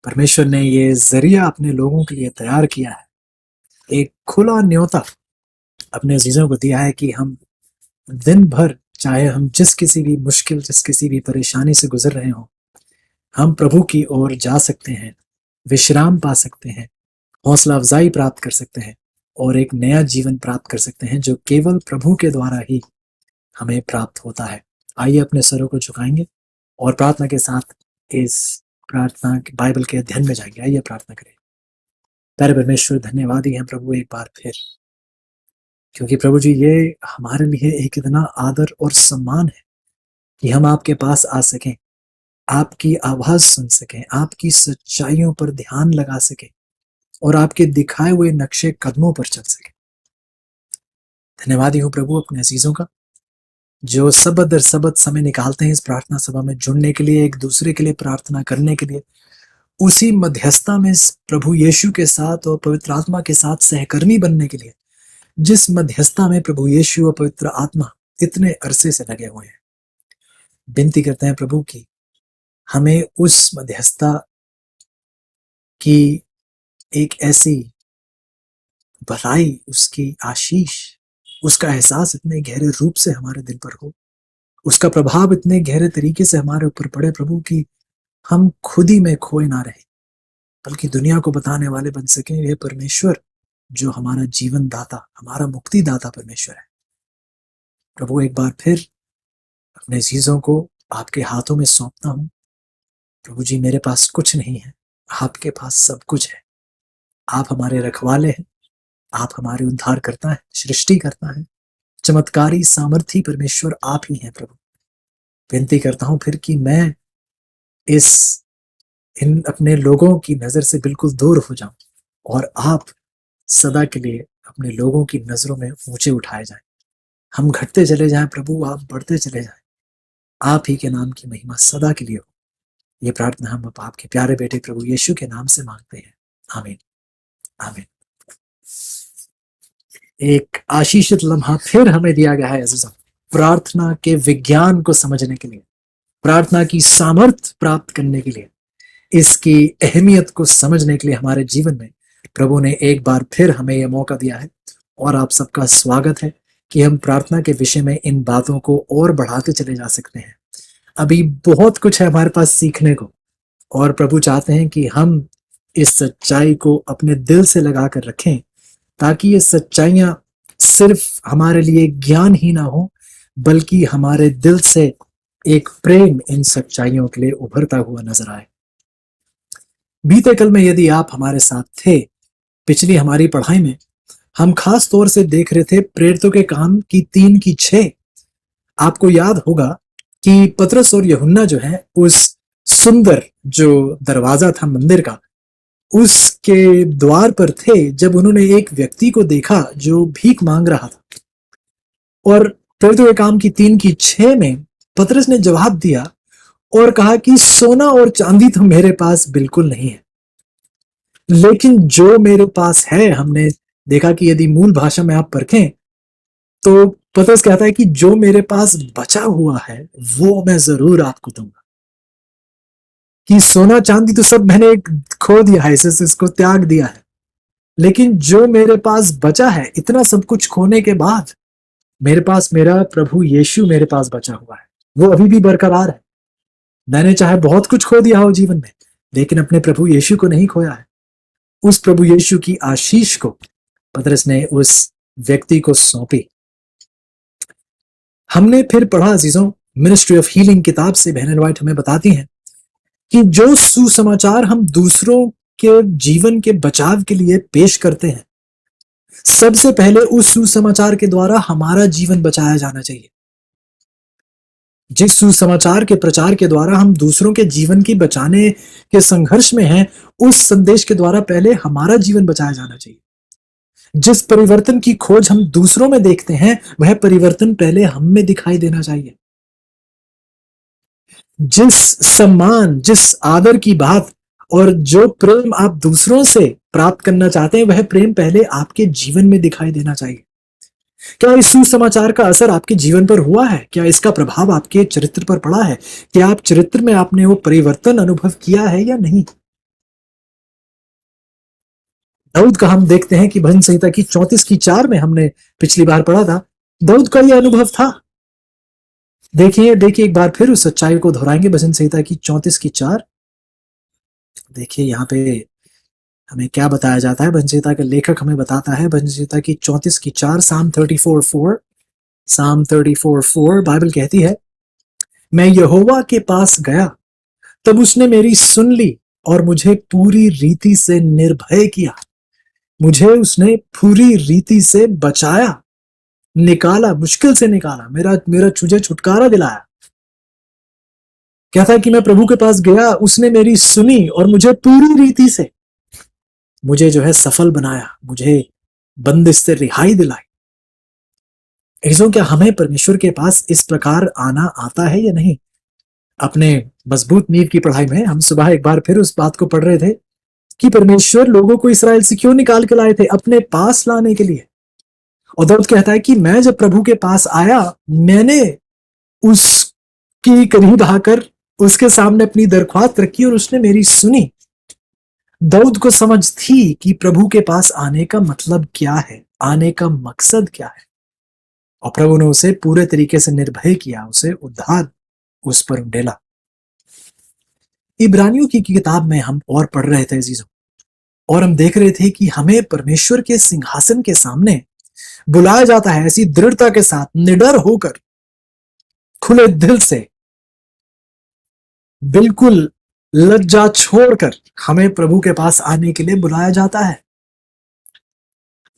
परमेश्वर ने ये जरिया अपने लोगों के लिए तैयार किया है, एक खुला न्योता अपने अजीजों को दिया है कि हम दिन भर, चाहे हम जिस किसी भी मुश्किल, जिस किसी भी परेशानी से गुजर रहे हो, हम प्रभु की ओर जा सकते हैं, विश्राम पा सकते हैं, हौसला अफजाई प्राप्त कर सकते हैं और एक नया जीवन प्राप्त कर सकते हैं जो केवल प्रभु के द्वारा ही हमें प्राप्त होता है। आइए अपने सरों को झुकाएंगे और प्रार्थना के साथ इस प्रार्थना बाइबल के अध्ययन में जाएंगे। आइए प्रार्थना करें। प्यारे परमेश्वर, धन्यवाद ही हैं प्रभु एक बार फिर, क्योंकि प्रभु जी ये हमारे लिए एक इतना आदर और सम्मान है कि हम आपके पास आ सकें, आपकी आवाज सुन सकें, आपकी सच्चाइयों पर ध्यान लगा सकें और आपके दिखाए हुए नक्शे कदमों पर चल सकें। धन्यवाद ही हूँ प्रभु अपने अजीजों का, जो सबद दर सबद समय निकालते हैं इस प्रार्थना सभा में जुड़ने के लिए, एक दूसरे के लिए प्रार्थना करने के लिए, उसी मध्यस्थता में प्रभु यीशु के साथ और पवित्र आत्मा के साथ सहकर्मी बनने के लिए, जिस मध्यस्थता में प्रभु यीशु और पवित्र आत्मा इतने अरसे से लगे हुए हैं। विनती करते हैं प्रभु की हमें उस मध्यस्थता की एक ऐसी भलाई, उसकी आशीष, उसका एहसास इतने गहरे रूप से हमारे दिल पर हो, उसका प्रभाव इतने गहरे तरीके से हमारे ऊपर पड़े प्रभु की हम खुद ही में खोए ना रहे, बल्कि दुनिया को बताने वाले बन सकें यह परमेश्वर जो हमारा जीवन दाता, हमारा मुक्ति दाता परमेश्वर है। प्रभु एक बार फिर अपने चीजों को आपके हाथों में सौंपता हूं। प्रभु जी, मेरे पास कुछ नहीं है, आपके पास सब कुछ है। आप हमारे रखवाले हैं, आप हमारे उद्धार करता है, सृष्टि करता है, चमत्कारी सामर्थी परमेश्वर आप ही हैं प्रभु। विनती करता हूं फिर कि मैं इन अपने लोगों की नजर से बिल्कुल दूर हो जाऊं और आप सदा के लिए अपने लोगों की नजरों में ऊंचे उठाए जाएं। हम घटते चले जाएं प्रभु, आप बढ़ते चले जाएं। आप ही के नाम की महिमा सदा के लिए हो। ये प्रार्थना हम आपके प्यारे बेटे प्रभु यीशु के नाम से मांगते हैं, आमीन आमीन। एक आशीषित लम्हा फिर हमें दिया गया है अज़ीज़ों, प्रार्थना के विज्ञान को समझने के लिए, प्रार्थना की सामर्थ प्राप्त करने के लिए, इसकी अहमियत को समझने के लिए हमारे जीवन में प्रभु ने एक बार फिर हमें यह मौका दिया है। और आप सबका स्वागत है कि हम प्रार्थना के विषय में इन बातों को और बढ़ाते चले जा सकते हैं। अभी बहुत कुछ है हमारे पास सीखने को, और प्रभु चाहते हैं कि हम इस सच्चाई को अपने दिल से लगा कर रखें, ताकि ये सच्चाइयां सिर्फ हमारे लिए ज्ञान ही ना हो, बल्कि हमारे दिल से एक प्रेम इन सच्चाइयों के लिए उभरता हुआ नजर आए। बीते कल में यदि आप हमारे साथ थे, पिछली हमारी पढ़ाई में हम खास तौर से देख रहे थे प्रेरितों के काम की 3 की 6। आपको याद होगा कि पतरस और यूहन्ना जो है, उस सुंदर जो दरवाजा था मंदिर का, उसके द्वार पर थे जब उन्होंने एक व्यक्ति को देखा जो भीख मांग रहा था। और प्रेरितों के काम की 3 की 6 में पतरस ने जवाब दिया और कहा कि सोना और चांदी तो मेरे पास बिल्कुल नहीं है, लेकिन जो मेरे पास है, हमने देखा कि यदि मूल भाषा में आप परखें तो पतरस कहता है कि जो मेरे पास बचा हुआ है वो मैं जरूर आपको दूंगा। कि सोना चांदी तो सब मैंने खो दिया है, इसको त्याग दिया है, लेकिन जो मेरे पास बचा है, इतना सब कुछ खोने के बाद मेरे पास मेरा प्रभु यीशु मेरे पास बचा हुआ है, वो अभी भी बरकरार है। मैंने चाहे बहुत कुछ खो दिया हो जीवन में, लेकिन अपने प्रभु यीशु को नहीं खोया है। उस प्रभु यीशु की आशीष को पतरस ने उस व्यक्ति को सौंपी। हमने फिर पढ़ा अजीजों, मिनिस्ट्री ऑफ हीलिंग किताब से बहन वाइट हमें बताती हैं कि जो सुसमाचार हम दूसरों के जीवन के बचाव के लिए पेश करते हैं, सबसे पहले उस सुसमाचार के द्वारा हमारा जीवन बचाया जाना चाहिए। जिस सुसमाचार के प्रचार के द्वारा हम दूसरों के जीवन की बचाने के संघर्ष में हैं, उस संदेश के द्वारा पहले हमारा जीवन बचाया जाना चाहिए। जिस परिवर्तन की खोज हम दूसरों में देखते हैं, वह परिवर्तन पहले हम में दिखाई देना चाहिए। जिस सम्मान, जिस आदर की बात और जो प्रेम आप दूसरों से प्राप्त करना चाहते हैं, वह प्रेम पहले आपके जीवन में दिखाई देना चाहिए। क्या इस सुसमाचार का असर आपके जीवन पर हुआ है? क्या इसका प्रभाव आपके चरित्र पर पड़ा है? क्या आप चरित्र में आपने वो परिवर्तन अनुभव किया है या नहीं? दाऊद का हम देखते हैं कि भजन संहिता की 34 की 4 में हमने पिछली बार पढ़ा था, दाऊद का यह अनुभव था। देखिए देखिए एक बार फिर उस सच्चाई को दोहराएंगे। भजन संहिता की 34 की 4, देखिए यहाँ पे हमें क्या बताया जाता है। भजन संहिता के लेखक हमें बताता है, भजन संहिता की 34 की 4, साम 34:4, साम 34:4 बाइबल कहती है, मैं यहोवा के पास गया, तब उसने मेरी सुन ली और मुझे पूरी रीति से निर्भय किया। मुझे उसने पूरी रीति से बचाया, निकाला, मुश्किल से निकाला, मेरा मेरा मुझे छुटकारा दिलाया। क्या था कि मैं प्रभु के पास गया, उसने मेरी सुनी और मुझे पूरी रीति से मुझे जो है सफल बनाया, मुझे बंदिश से रिहाई दिलाई। ऐसो क्या हमें परमेश्वर के पास इस प्रकार आना आता है या नहीं? अपने मजबूत नींव की पढ़ाई में हम सुबह एक बार फिर उस बात को पढ़ रहे थे कि परमेश्वर लोगों को इस्राएल से क्यों निकाल के लाए थे? अपने पास लाने के लिए। और दाऊद कहता है कि मैं जब प्रभु के पास आया, मैंने उसकी करीब आकर उसके सामने अपनी दरख्वास्त रखी और उसने मेरी सुनी। दाऊद को समझ थी कि प्रभु के पास आने का मतलब क्या है, आने का मकसद क्या है, और प्रभु ने उसे पूरे तरीके से निर्भय किया, उसे उद्धार उस पर उंडेला। इब्रानियों की किताब में हम और पढ़ रहे थे अजीजों, और हम देख रहे थे कि हमें परमेश्वर के सिंहासन के सामने बुलाया जाता है ऐसी दृढ़ता के साथ, निडर होकर, खुले दिल से, बिल्कुल लज्जा छोड़कर हमें प्रभु के पास आने के लिए बुलाया जाता है।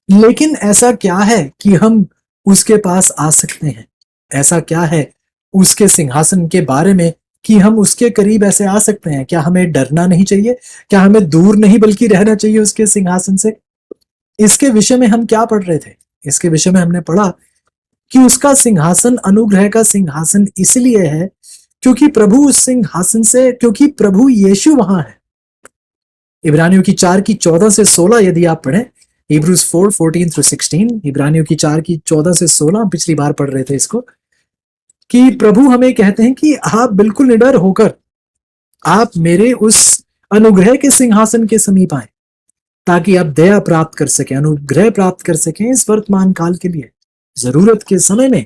लेकिन ऐसा क्या है कि हम उसके पास आ सकते हैं? ऐसा क्या है उसके सिंहासन के बारे में कि हम उसके करीब ऐसे आ सकते हैं? क्या हमें डरना नहीं चाहिए? क्या हमें दूर नहीं बल्कि रहना चाहिए उसके सिंहासन से? इसके विषय में हम क्या पढ़ रहे थे? इसके विषय में हमने पढ़ा कि उसका सिंहासन अनुग्रह का सिंहासन इसलिए है क्योंकि प्रभु उस सिंहासन से, क्योंकि प्रभु यीशु वहां है। इब्रानियों की 4:14-16 यदि आप पढ़ें, Hebrews 4:14-16, इब्रानियों की 4:14-16, पिछली बार पढ़ रहे थे इसको, कि प्रभु हमें कहते हैं कि आप बिल्कुल निडर होकर आप मेरे उस अनुग्रह के सिंहासन के समीप आए, ताकि आप दया प्राप्त कर सकें, अनुग्रह प्राप्त कर सकें इस वर्तमान काल के लिए। जरूरत के समय में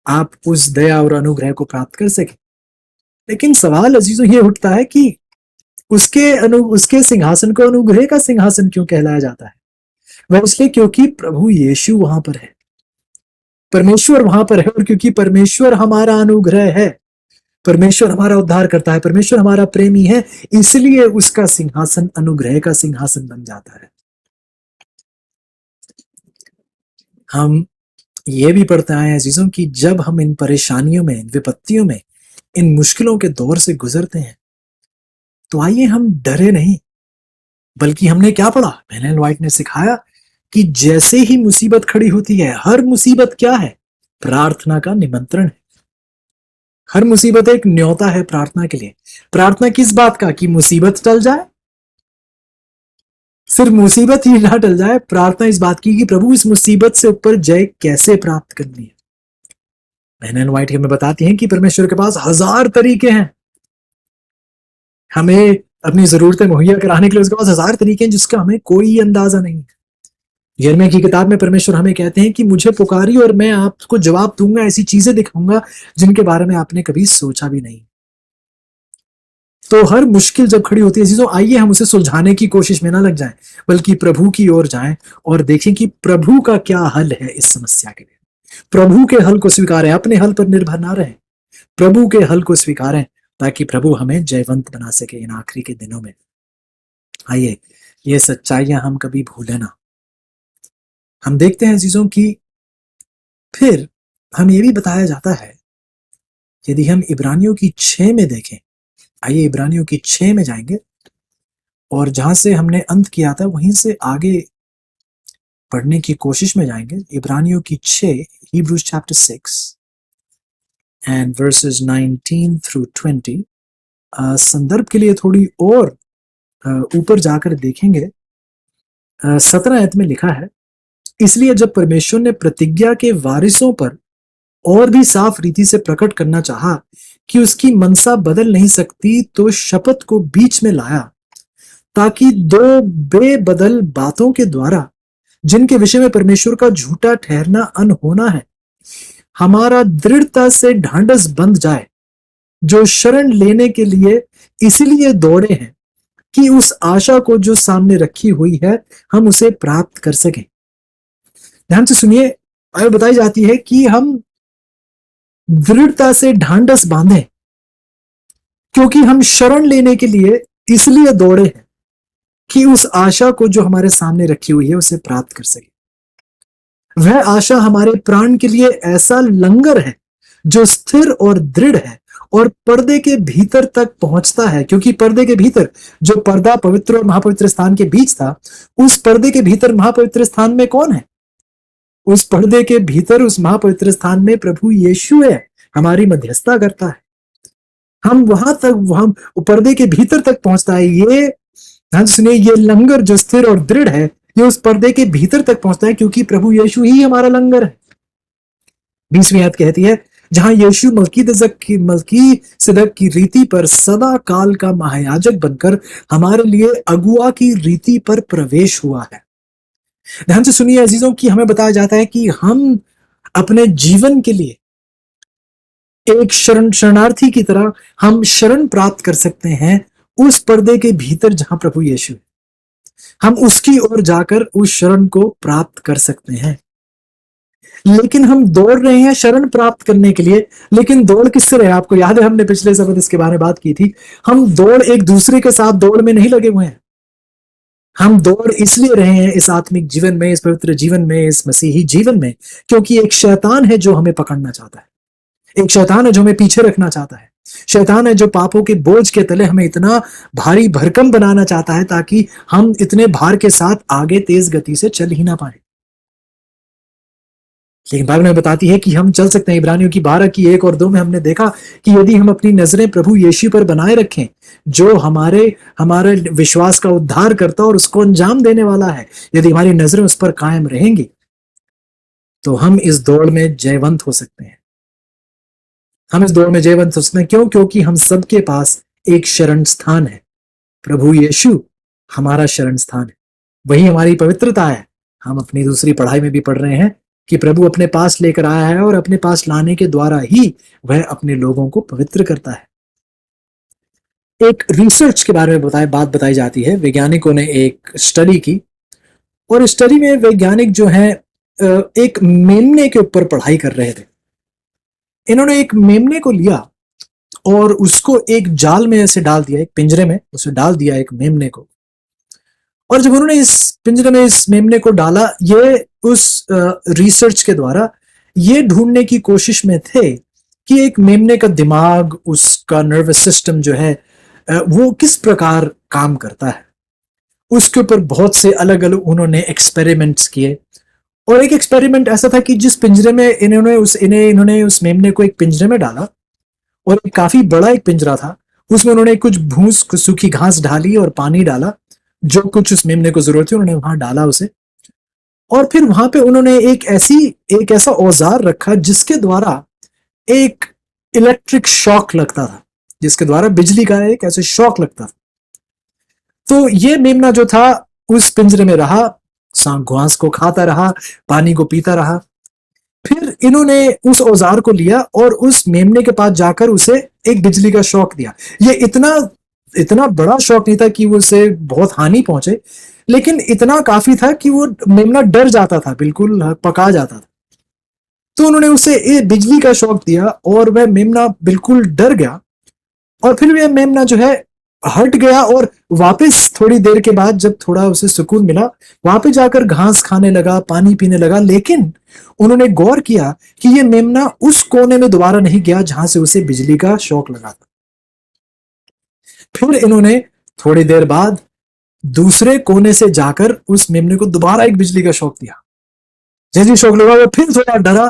आप उस दया और अनुग्रह को प्राप्त कर सकें। लेकिन सवाल अजीजों ये उठता है कि उसके सिंहासन को अनुग्रह का सिंहासन क्यों कहलाया जाता है? वह इसलिए क्योंकि प्रभु यीशु वहां पर है, परमेश्वर वहां पर है, और क्योंकि परमेश्वर हमारा अनुग्रह है, परमेश्वर हमारा उद्धार करता है, परमेश्वर हमारा प्रेमी है, इसलिए उसका सिंहासन अनुग्रह का सिंहासन बन जाता है। हम ये भी पढ़ते आए हैं अजीजों कि जब हम इन परेशानियों में, इन विपत्तियों में, इन मुश्किलों के दौर से गुजरते हैं, तो आइए हम डरे नहीं, बल्कि हमने क्या पढ़ा? एलन व्हाइट ने सिखाया कि जैसे ही मुसीबत खड़ी होती है, हर मुसीबत क्या है? प्रार्थना का निमंत्रण है। हर मुसीबत एक न्योता है प्रार्थना के लिए। प्रार्थना किस बात का? कि मुसीबत टल जाए। सिर्फ मुसीबत ही ना टल जाए, प्रार्थना इस बात की कि प्रभु इस मुसीबत से ऊपर जय कैसे प्राप्त करनी है। एलन व्हाइट हमें बताती हैं कि परमेश्वर के पास 1000 तरीके हैं हमें अपनी जरूरतें मुहैया कराने के लिए। उसके पास 1000 तरीके हैं जिसका हमें कोई अंदाजा नहीं है। यिर्मयाह की किताब में परमेश्वर हमें कहते हैं कि मुझे पुकारिए और मैं आपको जवाब दूंगा, ऐसी चीजें दिखाऊंगा जिनके बारे में आपने कभी सोचा भी नहीं। तो हर मुश्किल जब खड़ी होती है चीजों, आइए हम उसे सुलझाने की कोशिश में ना लग जाएं, बल्कि प्रभु की ओर जाएं और देखें कि प्रभु का क्या हल है इस समस्या के लिए। प्रभु के हल को स्वीकारें, अपने हल पर निर्भर ना रहें, प्रभु के हल को स्वीकारें, ताकि प्रभु हमें जयवंत बना सके इन आखिरी के दिनों में। आइए ये सच्चाइयां हम कभी भूलें ना। हम देखते हैं चीजों की, फिर हम ये भी बताया जाता है, यदि हम इब्रानियों की 6 में देखें, आइए इब्रानियों की 6 में जाएंगे और जहां से हमने अंत किया था वहीं से आगे पढ़ने की कोशिश में जाएंगे। इब्रानियों की 6, Hebrews chapter 6 and verses 19 through 20। संदर्भ के लिए थोड़ी और ऊपर जाकर देखेंगे। 17 आयत में लिखा है, इसलिए जब परमेश्वर ने प्रतिज्ञा के वारिसों पर और भी साफ रीति से प्रकट करना चाहा कि उसकी मनसा बदल नहीं सकती, तो शपथ को बीच में लाया, ताकि दो बेबदल बातों के द्वारा, जिनके विषय में परमेश्वर का झूठा ठहरना अनहोना है, हमारा दृढ़ता से ढांढस बंध जाए, जो शरण लेने के लिए इसलिए दौड़े हैं कि उस आशा को जो सामने रखी हुई है हम उसे प्राप्त कर सकें। ध्यान से सुनिए, आगे बताई जाती है कि हम दृढ़ता से ढांढस बांधें, क्योंकि हम शरण लेने के लिए इसलिए दौड़े हैं कि उस आशा को जो हमारे सामने रखी हुई है उसे प्राप्त कर सके। वह आशा हमारे प्राण के लिए ऐसा लंगर है जो स्थिर और दृढ़ है और पर्दे के भीतर तक पहुंचता है, क्योंकि पर्दे के भीतर जो पर्दा पवित्र और महापवित्र स्थान के बीच था, उस पर्दे के भीतर महापवित्र स्थान में कौन है? उस पर्दे के भीतर उस महापवित्र स्थान में प्रभु यीशु है, हमारी मध्यस्थता करता है। हम वहां तक, हम पर्दे के भीतर तक पहुंचता है। ये ध्यान से सुनिए, ये लंगर जो स्थिर और दृढ़ है, ये उस पर्दे के भीतर तक पहुंचता है, क्योंकि प्रभु यीशु ही हमारा लंगर है। 20वीं आयत कहती है, जहां यीशु मलकीसिदक की रीति पर सदा काल का महायाजक बनकर हमारे लिए अगुआ की रीति पर प्रवेश हुआ है। ध्यान से सुनिए अजीजों, कि हमें बताया जाता है कि हम अपने जीवन के लिए एक शरणार्थी की तरह हम शरण प्राप्त कर सकते हैं उस पर्दे के भीतर जहां प्रभु यीशु है। हम उसकी ओर जाकर उस शरण को प्राप्त कर सकते हैं। लेकिन हम दौड़ रहे हैं शरण प्राप्त करने के लिए, लेकिन दौड़ किससे रहे? आपको याद है, हमने पिछले सबक इसके बारे में बात की थी। हम दौड़ एक दूसरे के साथ दौड़ में नहीं लगे हुए हैं। हम दौड़ इसलिए रहे हैं इस आत्मिक जीवन में, इस पवित्र जीवन में, इस मसीही जीवन में, क्योंकि एक शैतान है जो हमें पकड़ना चाहता है, एक शैतान है जो हमें पीछे रखना चाहता है, शैतान है जो पापों के बोझ के तले हमें इतना भारी भरकम बनाना चाहता है ताकि हम इतने भार के साथ आगे तेज गति से चल ही ना पाए। लेकिन बाइबल में बताती है कि हम चल सकते हैं। इब्रानियों की 12 की 1 और 2 में हमने देखा कि यदि हम अपनी नजरें प्रभु यीशु पर बनाए रखें, जो हमारे विश्वास का उद्धार करता और उसको अंजाम देने वाला है, यदि हमारी नजरें उस पर कायम रहेंगी तो हम इस दौड़ में जयवंत हो सकते हैं। हम इस दौड़ में जयवंत हो सकते हैं। क्यों? क्योंकि हम सबके पास एक शरण स्थान है। प्रभु यीशु हमारा शरण स्थान है, वही हमारी पवित्रता है। हम अपनी दूसरी पढ़ाई में भी पढ़ रहे हैं कि प्रभु अपने पास लेकर आया है और अपने पास लाने के द्वारा ही वह अपने लोगों को पवित्र करता है। एक रिसर्च के बारे में बात बताई जाती है। वैज्ञानिकों ने एक स्टडी की और इस स्टडी में वैज्ञानिक जो है एक मेमने के ऊपर पढ़ाई कर रहे थे। इन्होंने एक मेमने को लिया और उसको एक जाल में ऐसे डाल दिया, एक पिंजरे में उसे डाल दिया एक मेमने को। और जब उन्होंने इस पिंजरे में इस मेमने को डाला, ये उस रिसर्च के द्वारा ये ढूंढने की कोशिश में थे कि एक मेमने का दिमाग, उसका नर्वस सिस्टम जो है वो किस प्रकार काम करता है। उसके ऊपर बहुत से अलग अलग उन्होंने एक्सपेरिमेंट्स किए। और एक एक्सपेरिमेंट ऐसा था कि जिस पिंजरे में इन्होंने उस मेमने को एक पिंजरे में डाला और काफी बड़ा एक पिंजरा था, उसमें उन्होंने कुछ भूस, सूखी घास डाली और पानी डाला, जो कुछ उस मेमने को जरूरत थी उन्होंने वहां डाला उसे। और फिर वहां पे उन्होंने एक ऐसा औजार रखा जिसके द्वारा एक इलेक्ट्रिक शॉक लगता था, जिसके द्वारा बिजली का एक ऐसे शॉक लगता था। तो ये मेमना जो था उस पिंजरे में रहा, घास को खाता रहा, पानी को पीता रहा। फिर इन्होंने उस औजार को लिया और उस मेमने के पास जाकर उसे एक बिजली का शॉक दिया। ये इतना बड़ा शॉक नहीं था कि वो उसे बहुत हानि पहुंचे, लेकिन इतना काफी था कि वो मेमना डर जाता था, बिल्कुल पका जाता था। तो उन्होंने उसे बिजली का शॉक दिया और वह मेमना बिल्कुल डर गया। और फिर वह मेमना जो है हट गया और वापस थोड़ी देर के बाद जब थोड़ा उसे सुकून मिला, वापस जाकर घास खाने लगा, पानी पीने लगा। लेकिन उन्होंने गौर किया कि यह मेमना उस कोने में दोबारा नहीं गया जहां से उसे बिजली का शॉक लगा था। फिर इन्होंने थोड़ी देर बाद दूसरे कोने से जाकर उस मेमने को दोबारा एक बिजली का शॉक दिया। जैसे शॉक लगा वो फिर थोड़ा डरा,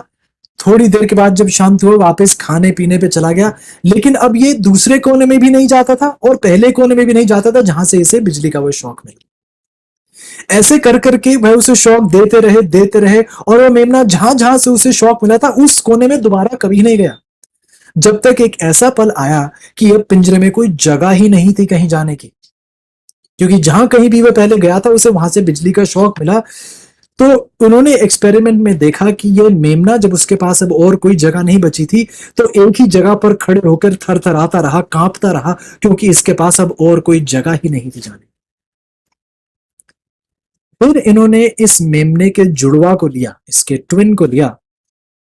थोड़ी देर के बाद जब शांत हुआ वापस खाने पीने पे चला गया। लेकिन अब ये दूसरे कोने में भी नहीं जाता था और पहले कोने में भी नहीं जाता था जहां से इसे बिजली का वो शॉक मिला। ऐसे कर करके वह उसे शॉक देते रहे और वह मेमना जहां जहां से उसे शॉक मिला था उस कोने में दोबारा कभी नहीं गया, जब तक एक ऐसा पल आया कि अब पिंजरे में कोई जगह ही नहीं थी कहीं जाने की। क्योंकि जहां कहीं भी वह पहले गया था उसे वहां से बिजली का शॉक मिला। तो उन्होंने एक्सपेरिमेंट में देखा कि ये मेमना जब उसके पास अब और कोई जगह नहीं बची थी तो एक ही जगह पर खड़े होकर थरथराता रहा, कांपता रहा, क्योंकि इसके पास अब और कोई जगह ही नहीं थी जाने। फिर इन्होंने इस मेमने के जुड़वा को लिया, इसके ट्विन को लिया,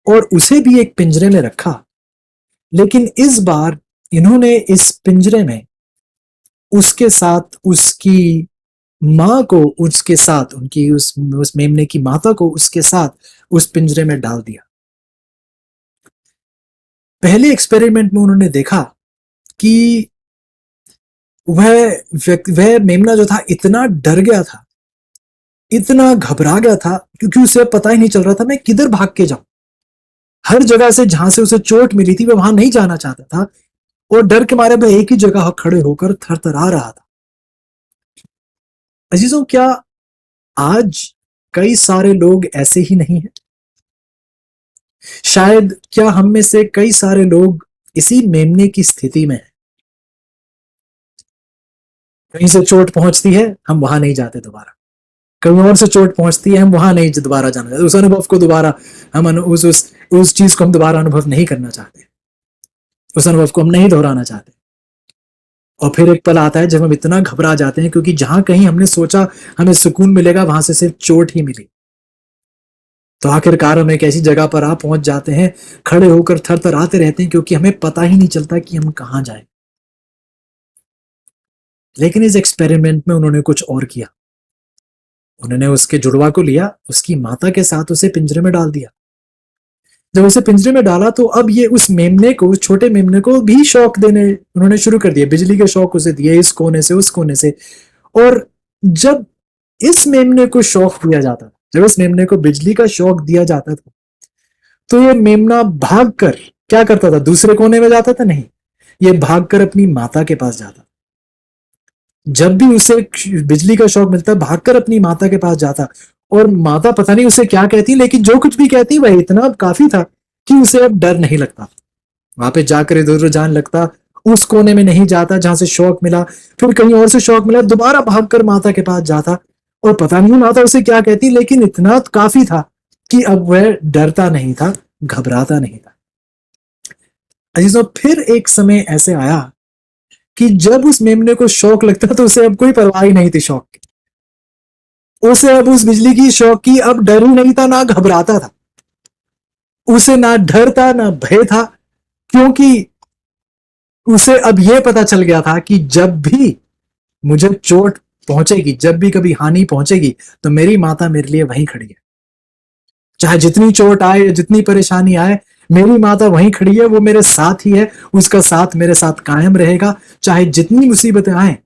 और उसे भी एक पिंजरे में रखा। लेकिन इस बार इन्होंने इस पिंजरे में उसके साथ उसकी मां को, उसके साथ उनकी उस मेमने की माता को उसके साथ उस पिंजरे में डाल दिया। पहले एक्सपेरिमेंट में उन्होंने देखा कि वह मेमना जो था इतना डर गया था, इतना घबरा गया था, क्योंकि उसे पता ही नहीं चल रहा था मैं किधर भाग के जाऊं। हर जगह से जहां से उसे चोट मिली थी वह वहां नहीं जाना चाहता था, और डर के मारे वह एक ही जगह खड़े होकर थरथरा रहा था। अजीजों, क्या आज कई सारे लोग ऐसे ही नहीं हैं? शायद क्या हम में से कई सारे लोग इसी मेमने की स्थिति में हैं। कहीं से चोट पहुंचती है, हम वहां नहीं जाते दोबारा। कहीं और से चोट पहुंचती है, हम वहां नहीं दोबारा जाना चाहते। उस अनुभव को दोबारा हम उस चीज को हम दोबारा अनुभव नहीं करना चाहते, उस अनुभव को हम नहीं दोहराना चाहते। और फिर एक पल आता है जब हम इतना घबरा जाते हैं, क्योंकि जहां कहीं हमने सोचा हमें सुकून मिलेगा वहां से सिर्फ चोट ही मिली। तो आखिरकार हम एक ऐसी जगह पर आ पहुंच जाते हैं, खड़े होकर थरथराते रहते हैं, क्योंकि हमें पता ही नहीं चलता कि हम कहां जाए। लेकिन इस एक्सपेरिमेंट में उन्होंने कुछ और किया। उन्होंने उसके जुड़वा को लिया, उसकी माता के साथ उसे पिंजरे में डाल दिया। जब उसे पिंजरे में डाला तो अब ये उस मेमने को, उस छोटे मेमने को भी शौक देने उन्होंने शुरू कर दिया। बिजली के शौक उसे दिए, इस कोने से उस कोने से। और जब इस मेमने को शौक दिया जाता था, जब इस मेमने को बिजली का शौक दिया जाता था, तो ये मेमना भागकर क्या करता था? दूसरे कोने में जाता था? नहीं, ये भागकर अपनी माता के पास जाता। जब भी उसे बिजली का शौक मिलता, भागकर अपनी माता के पास जाता, और माता पता नहीं उसे क्या कहती, लेकिन जो कुछ भी कहती वह इतना काफी था कि उसे अब डर नहीं लगता। वहां पे जाकर इधर उधर जाने लगता, उस कोने में नहीं जाता जहां से शौक मिला, फिर कहीं और से शौक मिला, दोबारा भागकर माता के पास जाता, और पता नहीं माता उसे क्या कहती, लेकिन इतना काफी था कि अब वह डरता नहीं था, घबराता नहीं था। अजीजों, फिर एक समय ऐसे आया कि जब उस मेमने को शौक लगता तो उसे अब कोई परवाह ही नहीं थी शौक की। उसे अब उस बिजली की शौक की अब डर ही नहीं था, ना घबराता था। उसे ना डर था ना भय था, क्योंकि उसे अब यह पता चल गया था कि जब भी मुझे चोट पहुंचेगी, जब भी कभी हानि पहुंचेगी, तो मेरी माता मेरे लिए वहीं खड़ी है। चाहे जितनी चोट आए, जितनी परेशानी आए, मेरी माता वहीं खड़ी है, वो मेरे साथ ही है, उसका साथ मेरे साथ कायम रहेगा। चाहे जितनी मुसीबतें आए,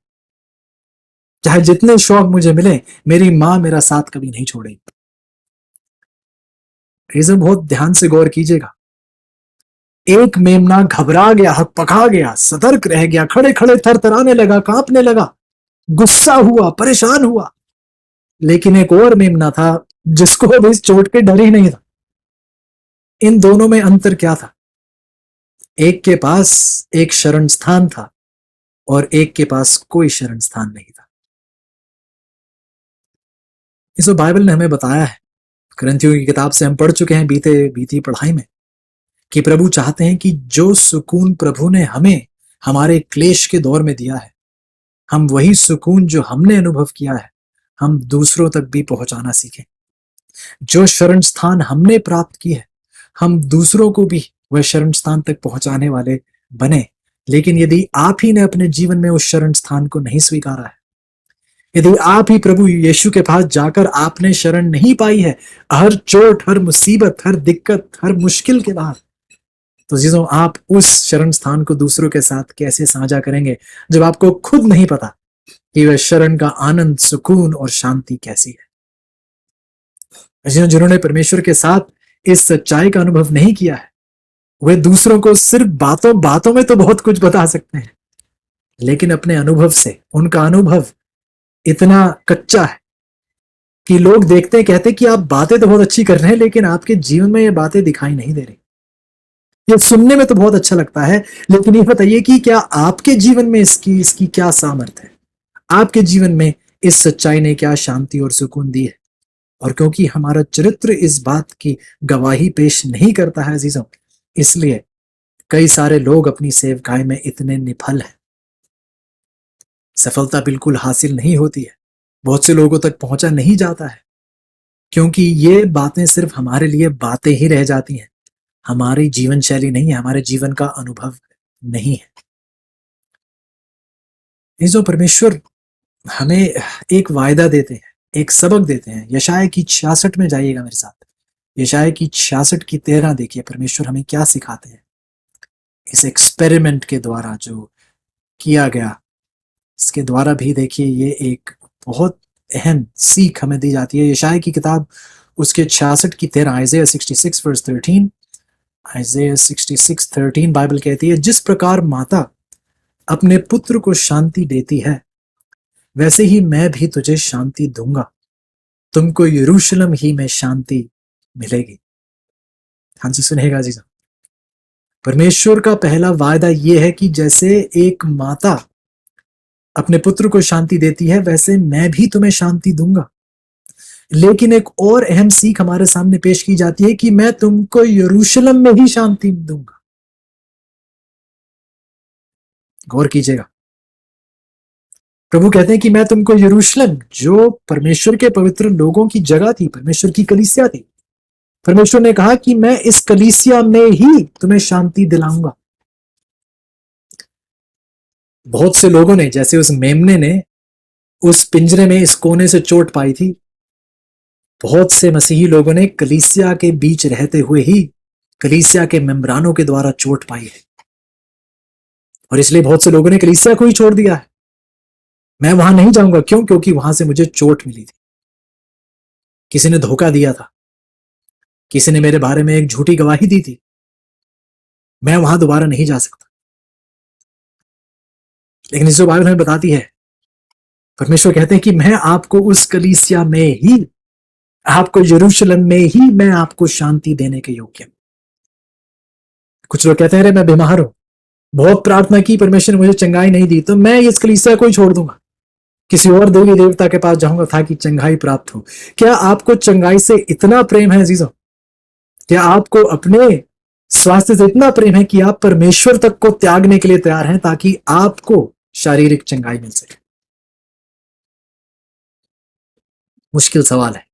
चाहे जितने शौक मुझे मिले, मेरी मां मेरा साथ कभी नहीं छोड़ेगी। इसे बहुत ध्यान से गौर कीजिएगा। एक मेमना घबरा गया, हकपका गया, सतर्क रह गया, खड़े खड़े थरथराने लगा, कांपने लगा, गुस्सा हुआ, परेशान हुआ। लेकिन एक और मेमना था जिसको अब इस चोट के डर ही नहीं था। इन दोनों में अंतर क्या था? एक के पास एक शरण स्थान था और एक के पास कोई शरण स्थान नहीं था। इसे बाइबल ने हमें बताया है, करंथियों की किताब से हम पढ़ चुके हैं बीती पढ़ाई में, कि प्रभु चाहते हैं कि जो सुकून प्रभु ने हमें हमारे क्लेश के दौर में दिया है, हम वही सुकून जो हमने अनुभव किया है, हम दूसरों तक भी पहुंचाना सीखें। जो शरण स्थान हमने प्राप्त की है, हम दूसरों को भी वह शरण स्थान तक पहुंचाने वाले बने। लेकिन यदि आप ही ने अपने जीवन में उस शरण स्थान को नहीं स्वीकारा है, यदि आप ही प्रभु यीशु के पास जाकर आपने शरण नहीं पाई है, हर चोट, हर मुसीबत, हर दिक्कत, हर मुश्किल के बाद, तो जीजों, आप उस शरण स्थान को दूसरों के साथ कैसे साझा करेंगे जब आपको खुद नहीं पता कि वह शरण का आनंद, सुकून और शांति कैसी है? जिन्होंने परमेश्वर के साथ इस सच्चाई का अनुभव नहीं किया है, वे दूसरों को सिर्फ बातों बातों में तो बहुत कुछ बता सकते हैं, लेकिन अपने अनुभव से उनका अनुभव इतना कच्चा है कि लोग देखते हैं, कहते हैं कि आप बातें तो बहुत अच्छी कर रहे हैं, लेकिन आपके जीवन में ये बातें दिखाई नहीं दे रही। ये सुनने में तो बहुत अच्छा लगता है, लेकिन ये बताइए कि क्या आपके जीवन में इसकी क्या सामर्थ्य है? आपके जीवन में इस सच्चाई ने क्या शांति और सुकून दी है। और क्योंकि हमारा चरित्र इस बात की गवाही पेश नहीं करता है अजीजों, इसलिए कई सारे लोग अपनी सेवकाई में इतने निफल हैं, सफलता बिल्कुल हासिल नहीं होती है, बहुत से लोगों तक पहुंचा नहीं जाता है, क्योंकि ये बातें सिर्फ हमारे लिए बातें ही रह जाती हैं, हमारी जीवन शैली नहीं है, हमारे जीवन का अनुभव नहीं है। ये जो परमेश्वर हमें एक वायदा देते हैं, एक सबक देते हैं, यशाया की 66 में जाइएगा मेरे साथ, यशाया की 66 की 13 देखिए परमेश्वर हमें क्या सिखाते हैं इस एक्सपेरिमेंट के द्वारा जो किया गया, इसके द्वारा भी देखिए ये एक बहुत अहम सीख हमें दी जाती है। यशाया की किताब उसके 66 की 13, आइज़ाया 66 वर्स 13, आइज़ाया 66:13 बाइबल कहती है, जिस प्रकार माता अपने पुत्र को शांति देती है, वैसे ही मैं भी तुझे शांति दूंगा, तुमको यरूशलेम ही में शांति मिलेगी। हाँ जी सुनेगा जी, परमेश्वर का पहला वायदा यह है कि जैसे एक माता अपने पुत्र को शांति देती है, वैसे मैं भी तुम्हें शांति दूंगा। लेकिन एक और अहम सीख हमारे सामने पेश की जाती है कि मैं तुमको यरूशलेम में ही शांति दूंगा। गौर कीजिएगा, प्रभु कहते हैं कि मैं तुमको यरूशलेम, जो परमेश्वर के पवित्र लोगों की जगह थी, परमेश्वर की कलीसिया थी, परमेश्वर ने कहा कि मैं इस कलीसिया में ही तुम्हें शांति दिलाऊंगा। बहुत से लोगों ने, जैसे उस मेमने ने उस पिंजरे में इस कोने से चोट पाई थी, बहुत से मसीही लोगों ने कलीसिया के बीच रहते हुए ही कलीसिया के मेम्बरानों के द्वारा चोट पाई है, और इसलिए बहुत से लोगों ने कलीसिया को ही छोड़ दिया है। मैं वहां नहीं जाऊंगा, क्यों? क्योंकि वहां से मुझे चोट मिली थी, किसी ने धोखा दिया था, किसी ने मेरे बारे में एक झूठी गवाही दी थी, मैं वहां दोबारा नहीं जा सकता। लेकिन इस जो बाइबल हमें बताती है, परमेश्वर कहते हैं कि मैं आपको उस कलीसिया में ही, आपको यरूशलेम में ही मैं आपको शांति देने के योग्य हूं। कुछ लोग कहते हैं, अरे मैं बीमार हूं, बहुत प्रार्थना की, परमेश्वर ने मुझे चंगाई नहीं दी, तो मैं इस कलीसिया को ही छोड़ दूंगा, किसी और देवी देवता के पास जाऊंगा ताकि चंगाई प्राप्त हो। क्या आपको चंगाई से इतना प्रेम है अजीजों? क्या आपको अपने स्वास्थ्य से इतना प्रेम है कि आप परमेश्वर तक को त्यागने के लिए तैयार हैं ताकि आपको शारीरिक चंगाई मिल सके? मुश्किल सवाल है।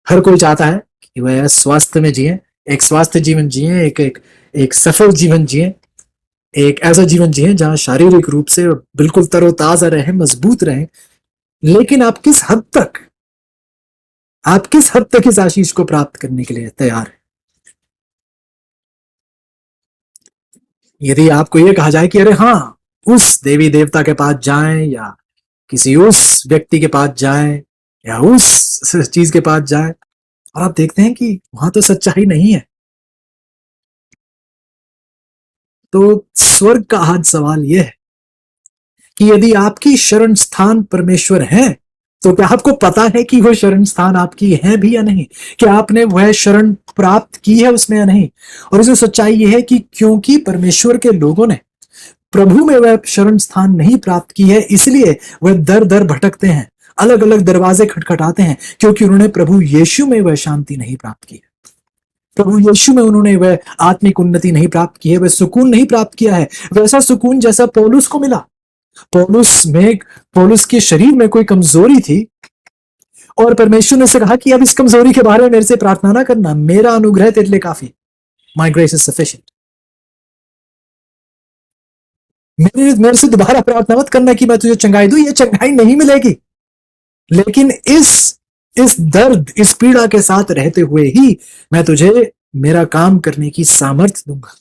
हर कोई चाहता है कि वह स्वास्थ्य में जिए, एक स्वास्थ्य जीवन जिए, एक सफल जीवन जिए, एक ऐसा जीवन जिए जहां शारीरिक रूप से बिल्कुल तरोताजा रहे, मजबूत रहे। लेकिन आप किस हद तक इस आशीष को प्राप्त करने के लिए तैयार है? यदि आपको यह कहा जाए कि अरे हाँ, उस देवी देवता के पास जाएं, या किसी उस व्यक्ति के पास जाएं, या उस चीज के पास जाएं, और आप देखते हैं कि वहां तो सच्चाई नहीं है, तो स्वर्ग का आज सवाल यह है कि यदि आपकी शरण स्थान परमेश्वर है, तो क्या आपको पता है कि वह शरण स्थान आपकी है भी या नहीं? क्या आपने वह शरण प्राप्त की है उसमें या नहीं? और इसमें सच्चाई यह है कि क्योंकि परमेश्वर के लोगों ने प्रभु में वह शरण स्थान नहीं प्राप्त की है, इसलिए वह दर दर भटकते हैं, अलग अलग दरवाजे खटखटाते हैं, क्योंकि उन्होंने प्रभु यीशु में वह शांति नहीं प्राप्त की है, प्रभु यीशु में उन्होंने वह आत्मिक उन्नति नहीं प्राप्त की है, वह सुकून नहीं प्राप्त किया है, वैसा सुकून जैसा पौलुस को मिला। पौलुस के शरीर में कोई कमजोरी थी, और परमेश्वर ने उसे कहा कि अब इस कमजोरी के बारे में मेरे से प्रार्थना ना करना, मेरा अनुग्रह तेरे लिए काफी, माई ग्रेस इज सफिशिएंट। मेरे से दोबारा प्रार्थना मत करना कि मैं तुझे चंगाई दूं, ये चंगाई नहीं मिलेगी। लेकिन इस दर्द, इस पीड़ा के साथ रहते हुए ही मैं तुझे मेरा काम करने की सामर्थ्य दूंगा।